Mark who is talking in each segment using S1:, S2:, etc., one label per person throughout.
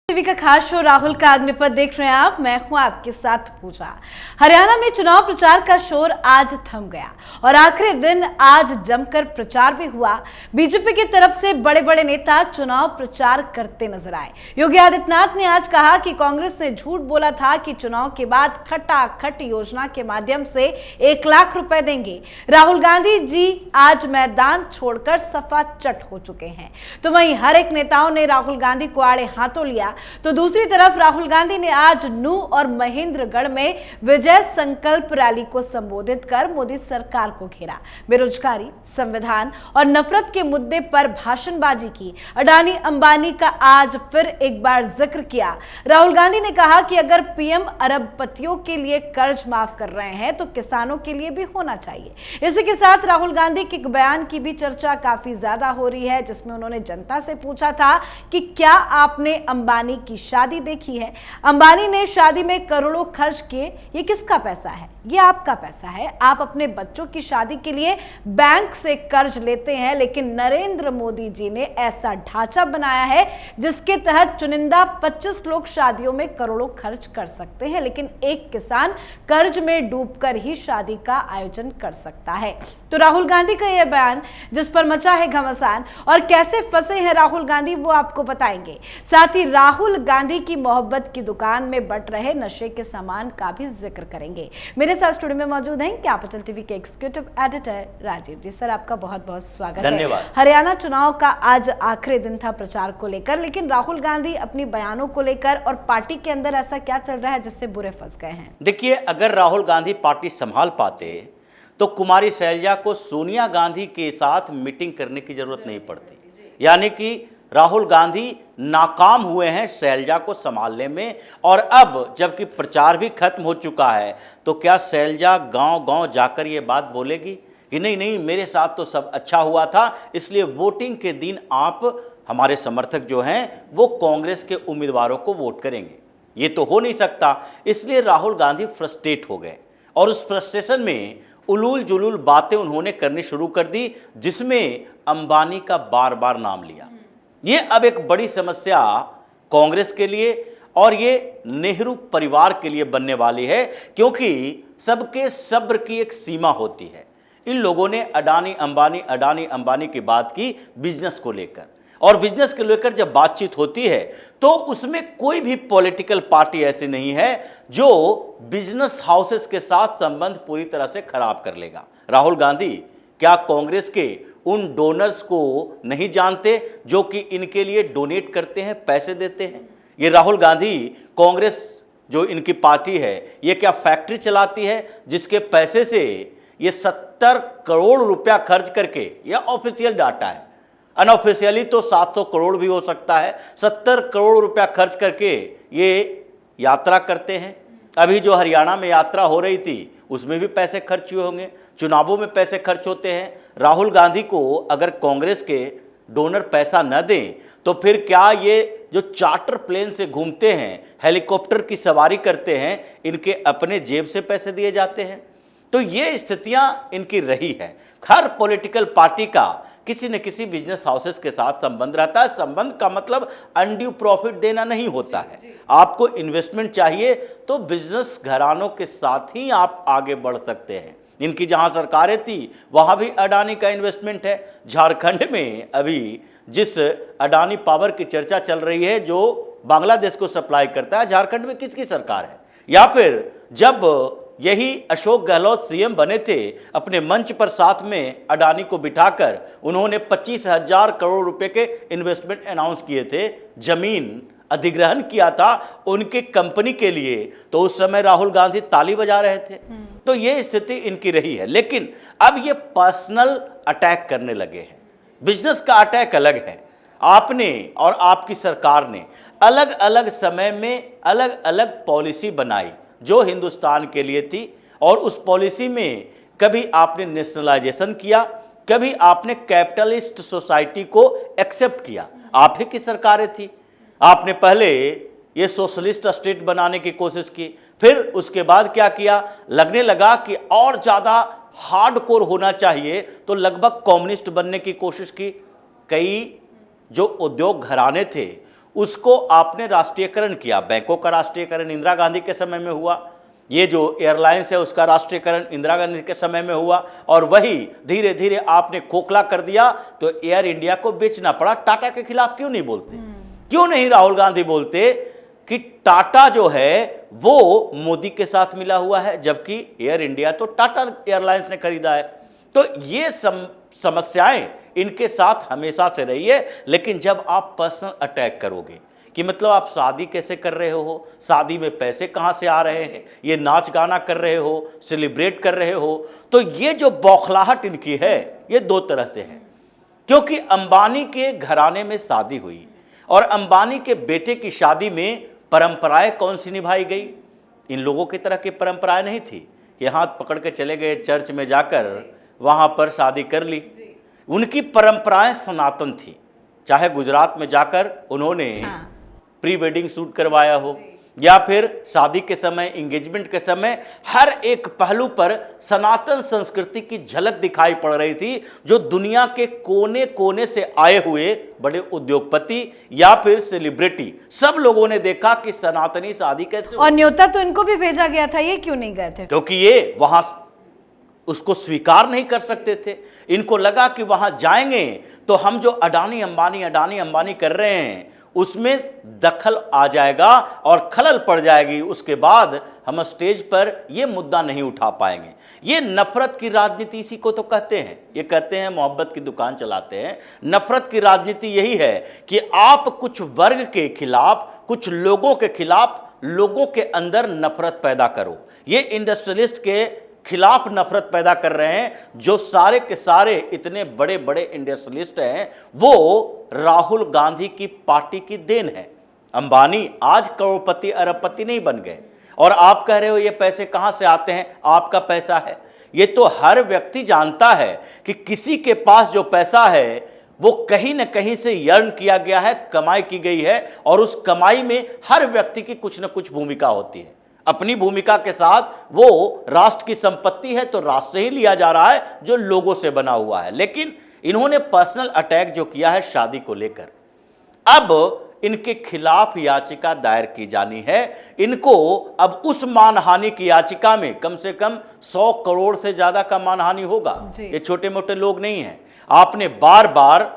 S1: TV का खास show Rahul का अग्निपथ देख रहे हैं आप। मैं हूं आपके साथ पूजा। हरियाणा में चुनाव प्रचार का शोर आज थम गया और आखिरी दिन आज जमकर प्रचार भी हुआ। बीजेपी की तरफ से बड़े बड़े नेता चुनाव प्रचार करते नजर आए। योगी आदित्यनाथ ने आज कहा कि कांग्रेस ने झूठ बोला था कि चुनाव के बाद खटाखट योजना के माध्यम से 1 लाख रुपए देंगे। राहुल गांधी जी आज मैदान छोड़कर सफा चट हो चुके हैं। तो वहीं हर एक नेताओं ने राहुल गांधी को आड़े हाथों लिया, तो दूसरी तरफ राहुल गांधी ने आज नू और महेंद्रगढ़ में विजय संकल्प रैली को संबोधित कर मोदी सरकार को घेरा। बेरोजगारी, संविधान और नफरत के मुद्दे पर भाषणबाजी की। अडानी अंबानी का आज फिर एक बार जिक्र किया। राहुल गांधी ने कहा कि अगर पीएम अरबपतियों के लिए कर्ज माफ कर रहे हैं तो किसानों के लिए भी होना चाहिए। इसी के साथ राहुल गांधी के एक बयान की भी चर्चा काफी ज्यादा हो रही है, जिसमें उन्होंने जनता से पूछा था कि क्या आपने अंबानी की शादी देखी है। अंबानी ने शादी में करोड़ों खर्च किए। ये किसका पैसा है? ये आपका पैसा है। आप अपने बच्चों की शादी के लिए बैंक से कर्ज लेते हैं, लेकिन नरेंद्र मोदी जी ने ऐसा ढांचा बनाया है जिसके तहत चुनिंदा 25 लोग शादियों में करोड़ों खर्च कर सकते हैं, लेकिन एक किसान कर्ज में डूबकर ही शादी का आयोजन कर सकता है। तो राहुल गांधी का यह बयान जिस पर मचा है घमासान और कैसे फंसे हैं राहुल गांधी, वो आपको बताएंगे। साथ ही राहुल गांधी की मोहब्बत की दुकान में बट रहे नशे के सामान का भी जिक्र करेंगे। मेरे साथ स्टूडियो में मौजूद हैं कैपिटल टीवी के एग्जीक्यूटिव एडिटर राजीव जी। सर, आपका बहुत बहुत स्वागत है।
S2: धन्यवाद।
S1: हरियाणा चुनाव का आज आखिरी दिन था प्रचार को लेकर, लेकिन राहुल गांधी अपनी बयानों को लेकर और पार्टी के अंदर ऐसा क्या चल रहा है जिससे बुरे फंस गए हैं?
S2: देखिए, अगर राहुल गांधी पार्टी संभाल पाते तो कुमारी शैलजा को सोनिया गांधी के साथ मीटिंग करने की जरूरत नहीं पड़ती। यानी कि राहुल गांधी नाकाम हुए हैं शैलजा को संभालने में, और अब जबकि प्रचार भी खत्म हो चुका है तो क्या शैलजा गांव-गांव जाकर ये बात बोलेगी कि नहीं नहीं, मेरे साथ तो सब अच्छा हुआ था, इसलिए वोटिंग के दिन आप हमारे समर्थक जो हैं वो कांग्रेस के उम्मीदवारों को वोट करेंगे? ये तो हो नहीं सकता। इसलिए राहुल गांधी फ्रस्ट्रेट हो गए और उस फ्रस्ट्रेशन में उलूल जुलूल बातें उन्होंने करनी शुरू कर दी, जिसमें अंबानी का बार बार नाम लिया। ये अब एक बड़ी समस्या कांग्रेस के लिए और ये नेहरू परिवार के लिए बनने वाली है, क्योंकि सबके सब्र की एक सीमा होती है। इन लोगों ने अडानी अंबानी की बात की बिजनेस को लेकर, और बिजनेस को लेकर जब बातचीत होती है तो उसमें कोई भी पॉलिटिकल पार्टी ऐसी नहीं है जो बिजनेस हाउसेस के साथ संबंध पूरी तरह से खराब कर लेगा। राहुल गांधी क्या कांग्रेस के उन डोनर्स को नहीं जानते जो कि इनके लिए डोनेट करते हैं, पैसे देते हैं? ये राहुल गांधी, कांग्रेस जो इनकी पार्टी है, ये क्या फैक्ट्री चलाती है जिसके पैसे से ये 70 करोड़ रुपया खर्च करके, यह ऑफिशियल डाटा है, अनऑफिशियली तो 700 करोड़ भी हो सकता है, 70 करोड़ रुपया खर्च करके ये यात्रा करते हैं। अभी जो हरियाणा में यात्रा हो रही थी उसमें भी पैसे खर्च हुए होंगे, चुनावों में पैसे खर्च होते हैं। राहुल गांधी को अगर कांग्रेस के डोनर पैसा न दें तो फिर क्या ये जो चार्टर प्लेन से घूमते हैं, हेलीकॉप्टर की सवारी करते हैं, इनके अपने जेब से पैसे दिए जाते हैं? तो ये स्थितियां इनकी रही है। हर पॉलिटिकल पार्टी का किसी न किसी बिजनेस हाउसेस के साथ संबंध रहता है। संबंध का मतलब अनड्यू प्रॉफिट देना नहीं होता है। आपको इन्वेस्टमेंट चाहिए तो बिजनेस घरानों के साथ ही आप आगे बढ़ सकते हैं। इनकी जहां सरकारें थी वहां भी अडानी का इन्वेस्टमेंट है। झारखंड में अभी जिस अडानी पावर की चर्चा चल रही है, जो बांग्लादेश को सप्लाई करता है, झारखंड में किसकी सरकार है? या फिर जब यही अशोक गहलोत सीएम बने थे, अपने मंच पर साथ में अडानी को बिठाकर उन्होंने 25,000 करोड़ रुपए के इन्वेस्टमेंट अनाउंस किए थे, जमीन अधिग्रहण किया था उनके कंपनी के लिए, तो उस समय राहुल गांधी ताली बजा रहे थे। तो ये स्थिति इनकी रही है। लेकिन अब ये पर्सनल अटैक करने लगे हैं। बिजनेस का अटैक अलग है। आपने और आपकी सरकार ने अलग अलग समय में अलग अलग पॉलिसी बनाई जो हिंदुस्तान के लिए थी, और उस पॉलिसी में कभी आपने नेशनलाइजेशन किया, कभी आपने कैपिटलिस्ट सोसाइटी को एक्सेप्ट किया। आप ही की सरकारें थी। आपने पहले ये सोशलिस्ट स्टेट बनाने की कोशिश की, फिर उसके बाद क्या किया, लगने लगा कि और ज़्यादा हार्डकोर होना चाहिए तो लगभग कम्युनिस्ट बनने की कोशिश की। कई जो उद्योग घराने थे उसको आपने राष्ट्रीयकरण किया। बैंकों का राष्ट्रीयकरण इंदिरा गांधी के समय में हुआ, ये जो एयरलाइंस है उसका राष्ट्रीयकरण इंदिरा गांधी के समय में हुआ, और वही धीरे धीरे आपने खोखला कर दिया तो एयर इंडिया को बेचना पड़ा। टाटा के खिलाफ क्यों नहीं बोलते? क्यों नहीं राहुल गांधी बोलते कि टाटा जो है वो मोदी के साथ मिला हुआ है, जबकि एयर इंडिया तो टाटा एयरलाइंस ने खरीदा है। तो ये समस्याएं इनके साथ हमेशा से रही है। लेकिन जब आप पर्सनल अटैक करोगे कि मतलब आप शादी कैसे कर रहे हो, शादी में पैसे कहाँ से आ रहे हैं, ये नाच गाना कर रहे हो, सेलिब्रेट कर रहे हो, तो ये जो बौखलाहट इनकी है ये दो तरह से है। क्योंकि अंबानी के घराने में शादी हुई और अंबानी के बेटे की शादी में परंपराएं कौन सी निभाई गई? इन लोगों की तरह की परंपराएं नहीं थी कि हाथ पकड़ के चले गए चर्च में जाकर वहां पर शादी कर ली। उनकी परंपराएं सनातन थी। चाहे गुजरात में जाकर उन्होंने प्री वेडिंग शूट करवाया हो या फिर शादी के समय, एंगेजमेंट के समय, हर एक पहलू पर सनातन संस्कृति की झलक दिखाई पड़ रही थी, जो दुनिया के कोने कोने से आए हुए बड़े उद्योगपति या फिर सेलिब्रिटी सब लोगों ने देखा कि सनातनी शादी कैसे।
S1: और न्योता तो इनको भी भेजा गया था, ये क्यों नहीं गए थे?
S2: क्योंकि ये वहां उसको स्वीकार नहीं कर सकते थे। इनको लगा कि वहां जाएंगे तो हम जो अडानी अंबानी कर रहे हैं उसमें दखल आ जाएगा और खलल पड़ जाएगी। उसके बाद हम स्टेज पर यह मुद्दा नहीं उठा पाएंगे। ये नफरत की राजनीति इसी को तो कहते हैं। ये कहते हैं मोहब्बत की दुकान चलाते हैं। नफरत की राजनीति यही है कि आप कुछ वर्ग के खिलाफ, कुछ लोगों के खिलाफ, लोगों के अंदर नफरत पैदा करो। ये इंडस्ट्रियलिस्ट के खिलाफ नफरत पैदा कर रहे हैं। जो सारे के सारे इतने बड़े बड़े इंडस्ट्रियलिस्ट हैं वो राहुल गांधी की पार्टी की देन है। अंबानी आज करोड़पति अरबपति नहीं बन गए और आप कह रहे हो ये पैसे कहां से आते हैं, आपका पैसा है। ये तो हर व्यक्ति जानता है कि किसी के पास जो पैसा है वो कहीं न कहीं से अर्न किया गया है, कमाई की गई है, और उस कमाई में हर व्यक्ति की कुछ न कुछ भूमिका होती है। अपनी भूमिका के साथ वो राष्ट्र की संपत्ति है तो राष्ट्र से ही लिया जा रहा है जो लोगों से बना हुआ है। लेकिन इन्होंने पर्सनल अटैक जो किया है शादी को लेकर, अब इनके खिलाफ याचिका दायर की जानी है। इनको अब उस मानहानि की याचिका में कम से कम 100 करोड़ से ज्यादा का मानहानि होगा। ये छोटे मोटे लोग नहीं हैं। आपने बार बार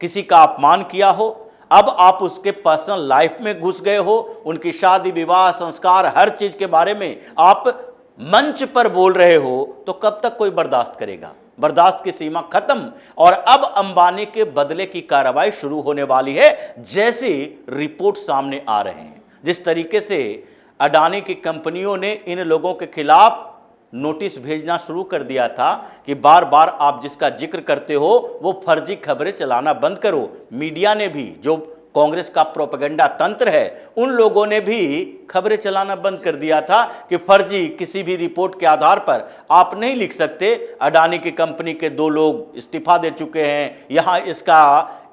S2: किसी का अपमान किया हो, अब आप उसके पर्सनल लाइफ में घुस गए हो, उनकी शादी विवाह संस्कार हर चीज के बारे में आप मंच पर बोल रहे हो, तो कब तक कोई बर्दाश्त करेगा? बर्दाश्त की सीमा खत्म। और अब अंबानी के बदले की कार्रवाई शुरू होने वाली है। जैसे रिपोर्ट सामने आ रहे हैं, जिस तरीके से अडानी की कंपनियों ने इन लोगों के खिलाफ नोटिस भेजना शुरू कर दिया था कि बार बार आप जिसका जिक्र करते हो वो फर्जी खबरें चलाना बंद करो। मीडिया ने भी, जो कांग्रेस का प्रोपेगेंडा तंत्र है, उन लोगों ने भी खबरें चलाना बंद कर दिया था कि फर्जी किसी भी रिपोर्ट के आधार पर आप नहीं लिख सकते। अडानी की कंपनी के 2 लोग इस्तीफा दे चुके हैं। यहाँ इसका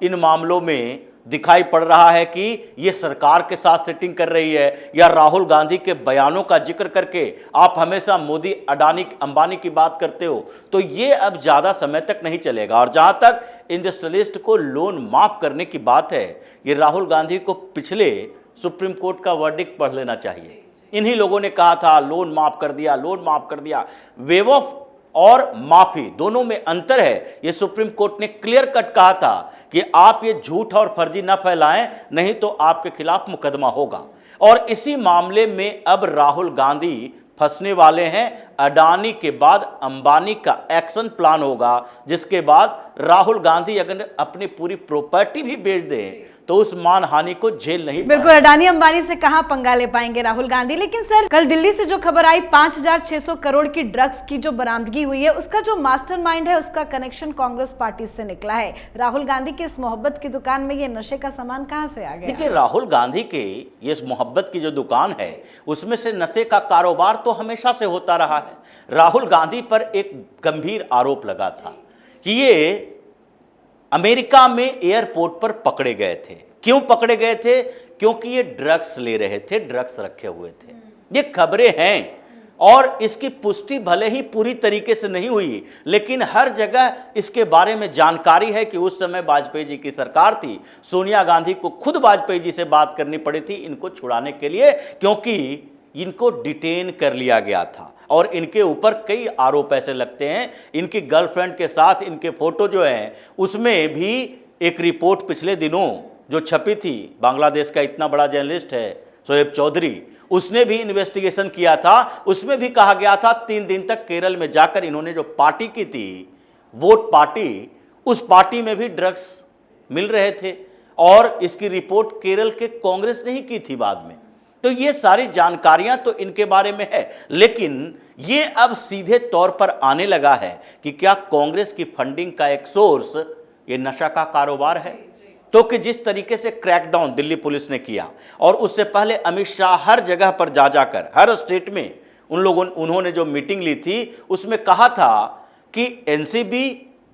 S2: इन मामलों में दिखाई पड़ रहा है कि ये सरकार के साथ सेटिंग कर रही है, या राहुल गांधी के बयानों का जिक्र करके आप हमेशा मोदी, अडानी, अंबानी की बात करते हो। तो ये अब ज़्यादा समय तक नहीं चलेगा। और जहाँ तक इंडस्ट्रियलिस्ट को लोन माफ़ करने की बात है, ये राहुल गांधी को पिछले सुप्रीम कोर्ट का वर्डिक्ट पढ़ लेना चाहिए। इन्हीं लोगों ने कहा था लोन माफ़ कर दिया, लोन माफ़ कर दिया। वेव ऑफ और माफी दोनों में अंतर है। ये सुप्रीम कोर्ट ने क्लियर कट कहा था कि आप ये झूठ और फर्जी न फैलाएं, नहीं तो आपके खिलाफ मुकदमा होगा। और इसी मामले में अब राहुल गांधी फंसने वाले हैं। अडानी के बाद अंबानी का एक्शन प्लान होगा, जिसके बाद राहुल गांधी अगर अपनी पूरी प्रॉपर्टी भी बेच दें तो उस मानहानि को झेल नहीं।
S1: बिल्कुल, अडानी अंबानी से कहां पंगा ले पाएंगे राहुल गांधी। लेकिन सर, कल दिल्ली से जो खबर आई 5600 करोड़ की ड्रग्स की जो बरामदगी हुई है, उसका जो मास्टरमाइंड है उसका कनेक्शन कांग्रेस पार्टी से निकला है। राहुल गांधी की इस मोहब्बत की दुकान में ये नशे का सामान कहां से आ गया?
S2: देखिए, राहुल गांधी के ये मोहब्बत की जो दुकान है उसमें से नशे का कारोबार तो हमेशा से होता रहा है। राहुल गांधी पर एक गंभीर आरोप लगा था कि ये अमेरिका में एयरपोर्ट पर पकड़े गए थे। क्यों पकड़े गए थे? क्योंकि ये ड्रग्स ले रहे थे, ड्रग्स रखे हुए थे। ये खबरें हैं और इसकी पुष्टि भले ही पूरी तरीके से नहीं हुई, लेकिन हर जगह इसके बारे में जानकारी है कि उस समय वाजपेयी जी की सरकार थी। सोनिया गांधी को खुद वाजपेयी जी से बात करनी पड़ी थी इनको छुड़ाने के लिए, क्योंकि इनको डिटेन कर लिया गया था और इनके ऊपर कई आरोप ऐसे लगते हैं। इनकी गर्लफ्रेंड के साथ इनके फोटो जो हैं, उसमें भी एक रिपोर्ट पिछले दिनों जो छपी थी, बांग्लादेश का इतना बड़ा जर्नलिस्ट है शोएब चौधरी, उसने भी इन्वेस्टिगेशन किया था। उसमें भी कहा गया था 3 दिन तक केरल में जाकर इन्होंने जो पार्टी की थी, वोट पार्टी, उस पार्टी में भी ड्रग्स मिल रहे थे और इसकी रिपोर्ट केरल के कांग्रेस ने ही की थी बाद में। तो ये सारी जानकारियां तो इनके बारे में है, लेकिन ये अब सीधे तौर पर आने लगा है कि क्या कांग्रेस की फंडिंग का एक सोर्स ये नशा का कारोबार है। तो कि जिस तरीके से क्रैकडाउन दिल्ली पुलिस ने किया और उससे पहले अमित शाह हर जगह पर जा जाकर हर स्टेट में उन्होंने जो मीटिंग ली थी उसमें कहा था कि एनसीबी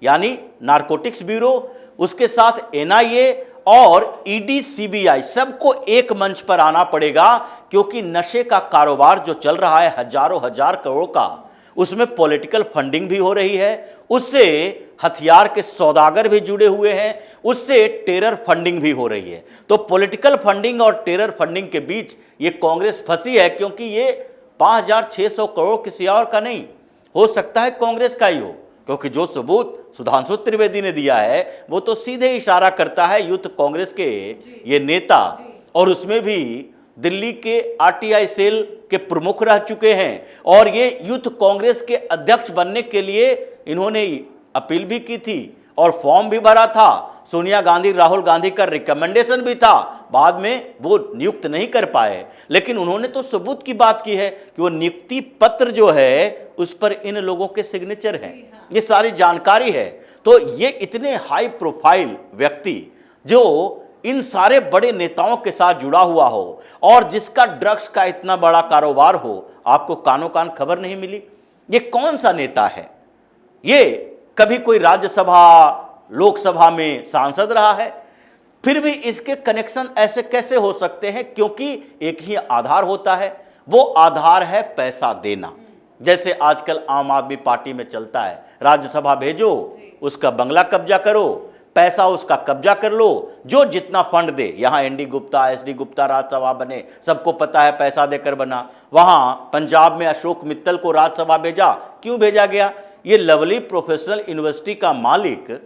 S2: यानी नारकोटिक्स ब्यूरो, उसके साथ एनआईए और ईडी सीबीआई सबको एक मंच पर आना पड़ेगा, क्योंकि नशे का कारोबार जो चल रहा है हजारों हजार करोड़ का, उसमें पॉलिटिकल फंडिंग भी हो रही है, उससे हथियार के सौदागर भी जुड़े हुए हैं, उससे टेरर फंडिंग भी हो रही है। तो पॉलिटिकल फंडिंग और टेरर फंडिंग के बीच ये कांग्रेस फंसी है, क्योंकि ये 5600 करोड़ किसी और का नहीं हो सकता है, कांग्रेस का ही हो, क्योंकि जो सबूत सुधांशु त्रिवेदी ने दिया है वो तो सीधे इशारा करता है यूथ कांग्रेस के ये नेता, और उसमें भी दिल्ली के आरटीआई सेल के प्रमुख रह चुके हैं और ये यूथ कांग्रेस के अध्यक्ष बनने के लिए इन्होंने अपील भी की थी और फॉर्म भी भरा था। सोनिया गांधी, राहुल गांधी का रिकमेंडेशन भी था, बाद में वो नियुक्त नहीं कर पाए, लेकिन उन्होंने तो सबूत की बात की है कि वो नियुक्ति पत्र जो है उस पर इन लोगों के सिग्नेचर हैं, ये सारी जानकारी है। तो ये इतने हाई प्रोफाइल व्यक्ति जो इन सारे बड़े नेताओं के साथ जुड़ा हुआ हो और जिसका ड्रग्स का इतना बड़ा कारोबार हो, आपको कानों कान खबर नहीं मिली? ये कौन सा नेता है? ये कभी कोई राज्यसभा लोकसभा में सांसद रहा है? फिर भी इसके कनेक्शन ऐसे कैसे हो सकते हैं? क्योंकि एक ही आधार होता है, वो आधार है पैसा देना। जैसे आजकल आम आदमी पार्टी में चलता है, राज्यसभा भेजो, उसका बंगला कब्जा करो, पैसा उसका कब्जा कर लो, जो जितना फंड दे। यहाँ एनडी गुप्ता, एसडी गुप्ता राज्यसभा बने, सबको पता है पैसा देकर बना। वहाँ पंजाब में अशोक मित्तल को राज्यसभा भेजा, क्यों भेजा गया? ये लवली प्रोफेशनल यूनिवर्सिटी का मालिक,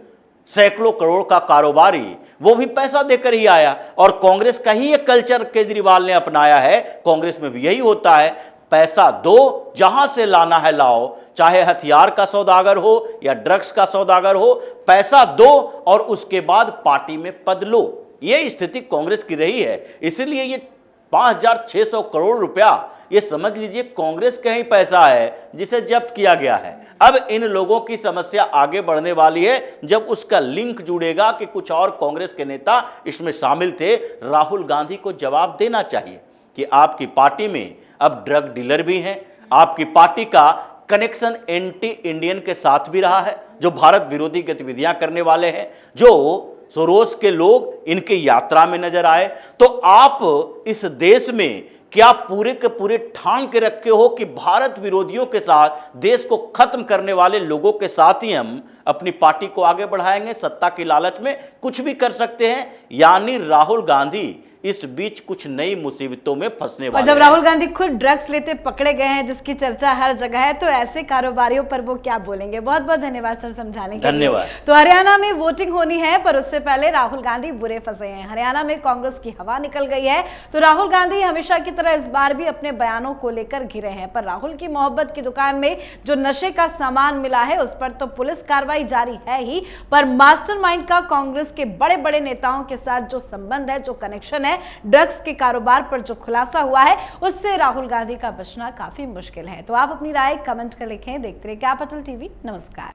S2: सैकड़ों करोड़ का कारोबारी, वो भी पैसा देकर ही आया। और कांग्रेस का ही एक कल्चर केजरीवाल ने अपनाया है, कांग्रेस में भी यही होता है, पैसा दो, जहां से लाना है लाओ, चाहे हथियार का सौदागर हो या ड्रग्स का सौदागर हो, पैसा दो और उसके बाद पार्टी में पद लो। ये स्थिति कांग्रेस की रही है। इसलिए ये 5600 करोड़ रुपया, ये समझ लीजिए कांग्रेस का ही पैसा है जिसे जब्त किया गया है। अब इन लोगों की समस्या आगे बढ़ने वाली है जब उसका लिंक जुड़ेगा कि कुछ और कांग्रेस के नेता इसमें शामिल थे। राहुल गांधी को जवाब देना चाहिए कि आपकी पार्टी में अब ड्रग डीलर भी हैं, आपकी पार्टी का कनेक्शन एंटी इंडियन के साथ भी रहा है, जो भारत विरोधी गतिविधियां करने वाले हैं, जो सोरोस के लोग इनके यात्रा में नजर आए। तो आप इस देश में क्या पूरे के पूरे ठान के रखे हो कि भारत विरोधियों के साथ, देश को खत्म करने वाले लोगों के साथ ही हम अपनी पार्टी को आगे बढ़ाएंगे? सत्ता की लालच में कुछ भी कर सकते हैं। यानी राहुल गांधी इस बीच कुछ नई मुसीबतों में फंसने वाले
S1: हैं। और जब राहुल गांधी खुद ड्रग्स लेते पकड़े गए हैं, जिसकी चर्चा हर जगह है, तो ऐसे कारोबारियों पर वो क्या बोलेंगे? बहुत बहुत धन्यवाद सर समझाने के लिए।
S2: धन्यवाद।
S1: तो हरियाणा में वोटिंग होनी है, पर उससे पहले राहुल गांधी बुरे फंसे हैं। हरियाणा में कांग्रेस की हवा निकल गई है, तो राहुल गांधी हमेशा की तरह इस बार भी अपने बयानों को लेकर घिरे हैं। पर राहुल की मोहब्बत की दुकान में जो नशे का सामान मिला है, उस पर तो पुलिस कार्रवाई जारी है ही, पर मास्टरमाइंड का कांग्रेस के बड़े बड़े नेताओं के साथ जो संबंध है, जो कनेक्शन है, ड्रग्स के कारोबार पर जो खुलासा हुआ है, उससे राहुल गांधी का बचना काफी मुश्किल है। तो आप अपनी राय कमेंट कर लिखें। देखते रहिए कैपिटल टीवी। नमस्कार।